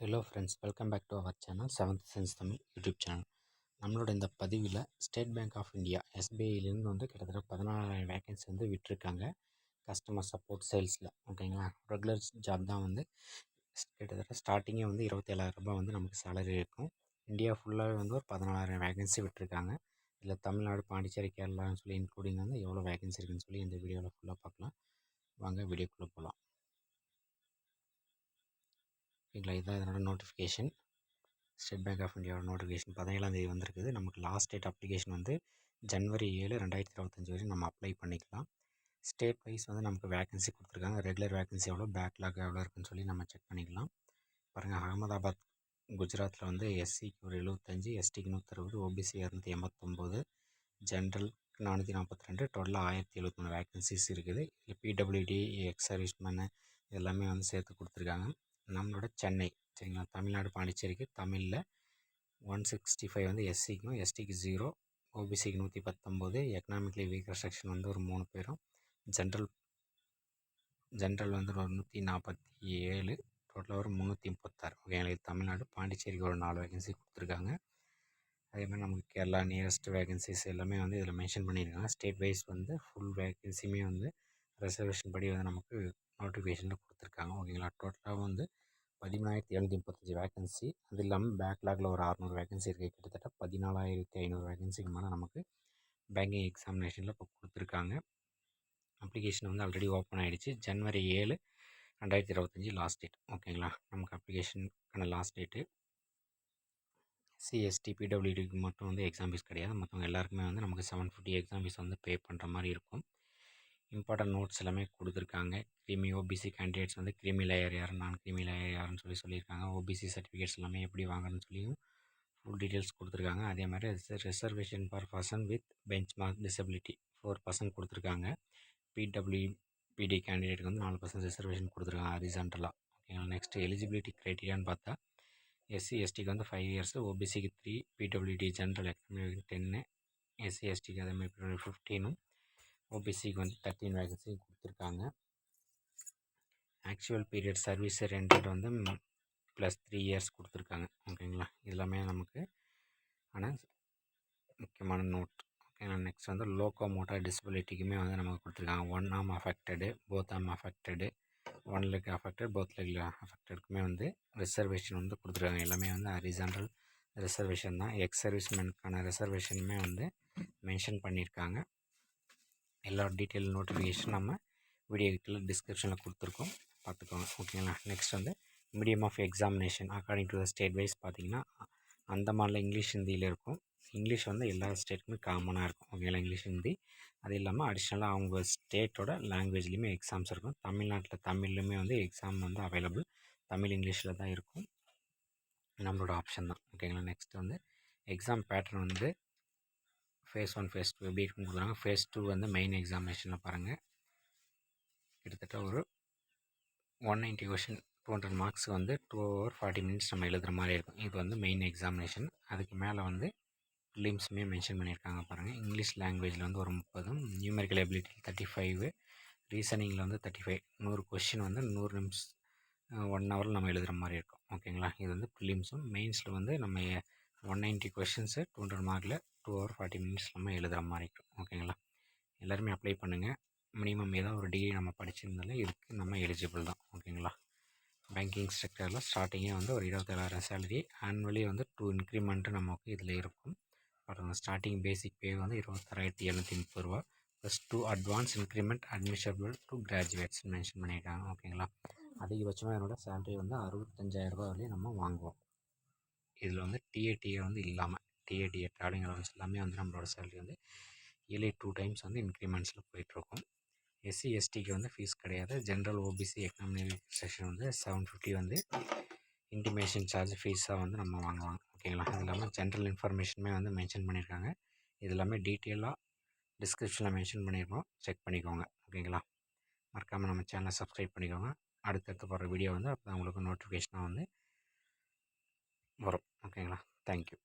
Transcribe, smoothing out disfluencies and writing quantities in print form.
Hello friends, welcome back to our channel seventh sense Tamil YouTube channel. நம்மளோட இந்த பதிவில் State Bank of India எஸ்பிஐலேருந்து வந்து கிட்டத்தட்ட 14,000 வேகன்சி வந்து விட்டுருக்காங்க கஸ்டமர் சப்போர்ட் சேல்ஸில். ஓகேங்களா, ரெகுலர் ஜாப் தான் வந்து கிட்டத்தட்ட ஸ்டார்டிங்கே வந்து 27,000 ரூபாய் வந்து நமக்கு சேலரி இருக்கும். இந்தியா ஃபுல்லாகவே வந்து ஒரு 14,000 வேகன்சி விட்டுருக்காங்க. இதில் தமிழ்நாடு, பாண்டிச்சேரி, கேரளான்னு சொல்லி இன்க்ளூடிங் வந்து எவ்வளோ வேகன்சி இருக்குன்னு சொல்லி இந்த வீடியோவில் ஃபுல்லாக பார்க்கலாம். வாங்க வீடியோக்குள்ளே போகலாம். ஓகேங்களா, இதுதான் இதனோட நோட்டிஃபிகேஷன். ஸ்டேட் பேங்க் ஆஃப் இந்தியாவோட நோட்டிஃபிகேஷன் 17ஆம் தேதி வந்திருக்குது. நமக்கு லாஸ்ட் டேட் அப்ளிகேஷன் வந்து ஜனவரி 7, 2025 வரையும் நம்ம அப்ளை பண்ணிக்கலாம். ஸ்டேட் வைஸ் வந்து நமக்கு வேகன்சி கொடுத்துருக்காங்க. ரெகுலர் வேகன்சி எவ்வளோ, பேக்லாக் எவ்வளோ இருக்குன்னு சொல்லி நம்ம செக் பண்ணிக்கலாம். பாருங்கள், அகமதாபாத் குஜராத்தில் வந்து எஸ்சிக்கு ஒரு 75, எஸ்டிக்கு 160, ஓபிசி 289, ஜென்ரல் 442, டோட்டலாக 1073 வேகன்சிஸ் இருக்குது. இதில் பிடபிள்யூடி, எக்ஸ் சர்வீஸ்மேனு எல்லாமே வந்து சேர்த்து கொடுத்துருக்காங்க. நம்மளோட சென்னை, சரிங்களா, தமிழ்நாடு, பாண்டிச்சேரிக்கு தமிழில் 165 வந்து எஸ்சிக்கும், எஸ்டிக்கு 0, ஓபிசிக்கு 119, எக்கனாமிக்கலி வீக்கர் செக்ஷன் வந்து ஒரு 3 பேரும், ஜென்ரல் வந்து ஒரு 147, டோட்டலாக ஒரு 336. ஓகேங்களா, இது தமிழ்நாடு. பாண்டிச்சேரிக்கு ஒரு 4 வேகன்சி கொடுத்துருக்காங்க. அதேமாதிரி நமக்கு கேரளா நியரஸ்ட் வேகன்சிஸ் எல்லாமே வந்து இதில் மென்ஷன் பண்ணியிருக்காங்க. ஸ்டேட் வைஸ் வந்து ஃபுல் வேகன்சியுமே வந்து ரிசர்வேஷன் படி வந்து நமக்கு நோட்டிஃபிகேஷனில் கொடுத்துருக்காங்க. ஓகேங்களா, டோட்டலாக வந்து 13,735 வேகன்சி. அது இல்லாமல் பேக்லாகில் ஒரு 600 வேகன்சி இருக்குது. கிட்டத்தட்ட 14,500 வேகன்சிக்கு மேலே நமக்கு பேங்கிங் எக்ஸாமினேஷனில் இப்போ கொடுத்துருக்காங்க. அப்ளிகேஷன் வந்து ஆல்ரெடி ஓப்பன் ஆகிடுச்சு. ஜனவரி 7, 2025 லாஸ்ட் டேட். ஓகேங்களா, நமக்கு அப்ளிகேஷனுக்கான லாஸ்ட் டேட்டு. சிஎஸ்டி, பிடபிள்யூடிக்கு மட்டும் வந்து எக்ஸாம் ஃபீஸ் கிடையாது. மற்றவங்க எல்லாருக்குமே வந்து நமக்கு 750 எக்ஸாம் ஃபீஸ் வந்து பே பண்ணுற மாதிரி இருக்கும். இம்பார்ட்டன்ட் நோட்ஸ் எல்லாமே கொடுத்துருக்காங்க. கிரீமி ஓபிசி கேண்டிடேட்ஸ் வந்து கிரீமி லேயர் யார், நான் கிரீமி லேயர் யாருன்னு சொல்லியிருக்காங்க. ஓபிசி சர்டிஃபிகேட்ஸ் எல்லாமே எப்படி வாங்கணும்னு சொல்லியும் ஃபுல் டீட்டெயில்ஸ் கொடுத்துருக்காங்க. அதே மாதிரி reservation for person with bench mark disability 4% கொடுத்துருக்காங்க. பிடபிள்யூபிடி கேண்டிடேட்டுக்கு வந்து 4% ரிசர்வேஷன் கொடுத்துருக்காங்க ஹரிசான்டலாக. ஓகேங்களா, நெக்ஸ்ட் எலிஜிபிலிட்டி க்ரைட்டீரியான்னு பார்த்தா எஸ்சி எஸ்டிக்கு வந்து 5 இயர்ஸ், ஓபிசிக்கு 3, பிடபிள்யூடி ஜென்ரல் எக்கனாமிக் 10, எஸ்சி எஸ்டிக்கு அதேமாதிரி 15, ஓபிசிக்கு வந்து 13 வேகன்சி கொடுத்துருக்காங்க. ஆக்சுவல் பீரியட் சர்வீஸ் ரெண்டட் வந்து +3 இயர்ஸ் கொடுத்துருக்காங்க. ஓகேங்களா, எல்லாமே நமக்கு ஆனால் முக்கியமான நோட். ஓகேங்களா, நெக்ஸ்ட் வந்து லோக்கோமோட்டார் டிசபிலிட்டிக்குமே வந்து நமக்கு கொடுத்துருக்காங்க. 1 arm affected, both arm affected, 1 leg affected, both leg அஃபெக்டடுக்குமே வந்து ரிசர்வேஷன் வந்து கொடுத்துருக்காங்க. எல்லாமே வந்து ஹரிசான்டல் ரிசர்வேஷன் தான். எக்ஸ் சர்வீஸ்மேனுக்கான ரிசர்வேஷனுமே வந்து மென்ஷன் பண்ணியிருக்காங்க. எல்லா டீட்டெயில் நோட்டிஃபிகேஷன் நம்ம வீடியோக்கில் டிஸ்கிரிப்ஷனில் கொடுத்துருக்கோம், பார்த்துக்கோங்க. ஓகேங்களா, நெக்ஸ்ட் வந்து medium of examination according to the state wise பார்த்திங்கன்னா அந்தமானில் இங்கிலீஷ், ஹிந்தியில் இருக்கும். இங்கிலீஷ் வந்து எல்லா ஸ்டேட்டுக்குமே காமனாக இருக்கும். ஓகேங்களா, இங்கிலீஷ், ஹிந்தி. அது இல்லாமல் அடிஷ்னலாக அவங்க ஸ்டேட்டோட லாங்குவேஜ்லேயுமே எக்ஸாம்ஸ் இருக்கும். தமிழ்நாட்டில் தமிழ்லையுமே வந்து எக்ஸாம் வந்து அவைலபிள். தமிழ், இங்கிலீஷில் தான் இருக்கும். நம்மளோட ஆப்ஷன் தான். ஓகேங்களா, நெக்ஸ்ட் வந்து எக்ஸாம் பேட்டர்ன் வந்து ஃபேஸ் 1, ஃபேஸ் 2 எப்படி இருக்குன்னு கொடுக்குறாங்க. ஃபேஸ் 2 வந்து மெயின் எக்ஸாமினேஷனில் பாருங்கள், கிட்டத்தட்ட ஒரு 190 கொஷின் 200 மார்க்ஸ் வந்து 2 hour 40 minutes நம்ம எழுதுகிற மாதிரி இருக்கும். இது வந்து மெயின் எக்ஸாமினேஷன். அதுக்கு மேலே வந்து ப்ரிலிம்ஸுமே மென்ஷன் பண்ணியிருக்காங்க பாருங்கள். இங்கிலீஷ் லாங்குவேஜில் வந்து ஒரு 30, நியூமெரிக்கல் எபிலிட்டி 35, ரீசனிங்கில் வந்து 35. 100 கொஷின் வந்து 100 நிமிஷம் 1 hour நம்ம எழுதுகிற மாதிரி இருக்கும். ஓகேங்களா, இது வந்து ப்ரிலிம்ஸும். மெயின்ஸில் வந்து நம்ம 190 கொஷின்ஸு 200 மார்க்கில் 2 hour 40 minutes நம்ம எழுதுகிற மாதிரி இருக்கும். ஓகேங்களா, எல்லாருமே அப்ளை பண்ணுங்கள். மினிமம் ஏதாவது ஒரு டிகிரி நம்ம படிச்சிருந்தாலே இதுக்கு நம்ம எலிஜிபிள் தான். ஓகேங்களா, பேங்கிங் செக்டரில் ஸ்டார்டிங்கே வந்து ஒரு 27,000 சேலரி, ஆனுவலி வந்து 2 இன்க்ரிமெண்ட்டு நமக்கு இதில் இருக்கும். பாருங்க, ஸ்டார்டிங் பேசிக் பே வந்து 26,730 ரூபா plus 2 advance increment அட்மிஷபிள் to graduates mention பண்ணியிருக்காங்க. ஓகேங்களா, அதிகபட்சமாக என்னோட சேலரி வந்து 65,000 ரூபா வரையும் நம்ம வாங்குவோம். இதில் வந்து டிஏ வந்து இல்லாமல் டிஏ ட்ராவலிங் அலவன்ஸ் எல்லாமே வந்து நம்மளோட சேலரி வந்து இயர்லி 2 times வந்து இன்க்ரிமெண்ட்ஸில் போயிட்டுருக்கும். எஸ்சி எஸ்டிக்கு வந்து ஃபீஸ் கிடையாது. ஜென்ரல், ஓபிசி, எக்கனாமிக் செக்ஷன் வந்து 750 வந்து இன்டிமேஷன் சார்ஜ் ஃபீஸாக வந்து நம்ம வாங்குவாங்க. ஓகேங்களா, அது இல்லாமல் ஜென்ரல் இன்ஃபர்மேஷனுமே வந்து மென்ஷன் பண்ணியிருக்காங்க. இது எல்லாமே டீட்டெயிலாக டிஸ்கிரிப்ஷனில் மென்ஷன் பண்ணியிருக்கோம், செக் பண்ணிக்கோங்க. ஓகேங்களா, மறக்காமல் நம்ம சேனலை சப்ஸ்கிரைப் பண்ணிக்கோங்க. அடுத்தடுத்து போகிற வீடியோ வந்து அப்போ உங்களுக்கு நோட்டிஃபிகேஷனாக வந்து வரும். ஓகேங்களா, தேங்க்யூ.